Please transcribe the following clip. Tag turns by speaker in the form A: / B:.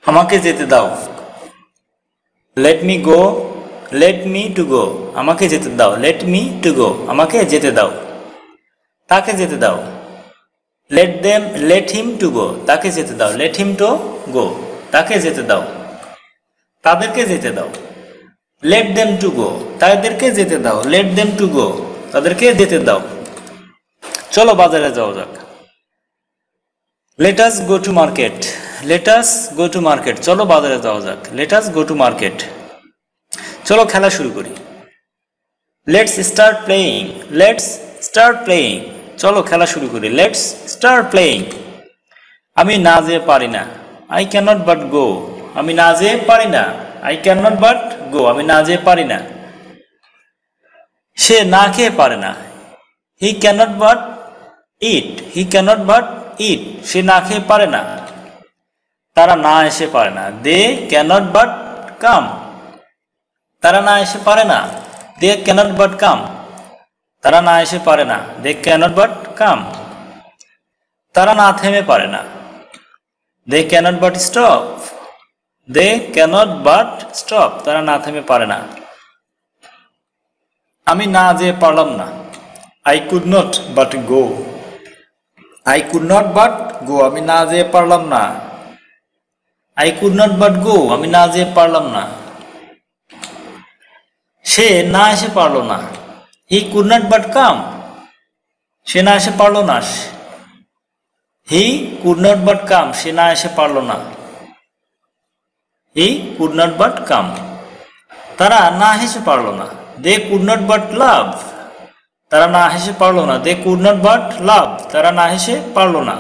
A: আমাকে যেতে দাও। Let me go, let me to go, আমাকে যেতে দাও। Let me to go, আমাকে যেতে দাও। তাকে যেতে দাও। Let him to go, তাকে যেতে দাও। Let him to go, তাকে যেতে দাও। তাদেরকে যেতে দাও। Let them to go, তাদেরকে যেতে দাও। Let them to go, তাদেরকে যেতে দাও। চলো বাজারে যাওয়া যাক। Let us go to market, let us go to market, চলো বাজারে যাওয়া যাক। Let us go to market, চলো খেলা শুরু করি। Let's start playing, let's start playing, চলো খেলা শুরু করি। Let's start playing, আমি না যেয়ে পারি না। I cannot but go, আমি না যেয়ে পারি না। I cannot but go, আমি না যেয়ে পারি না। সে না খেয়ে পারে না। He cannot but eat, he cannot but eat, সে না খেয়ে পারে না। তারা না এসে পারে না। They cannot but come, তারা না এসে পারে না। They cannot but come, তারা না এসে পারে না। They cannot but come, তারা না থেমে পারে না। They cannot but stop, they cannot but stop, তারা না থেমে পারে না। আমি না যেয়ে পারলাম না। I could not but go, I could not but go, আমি না যেয়ে পারলাম না। I could not but go, আমি না যেয়ে পারলাম না। সে না এসে পারলো না। He could not but come, সে না এসে পারলো না। He could not but come, সে না এসে পারলো না। He could not but come, তারা না হেসে পারলো না। They could not but laugh, তারা না হেসে পারলো না। They could not but laugh, তারা না হেসে পারলো না।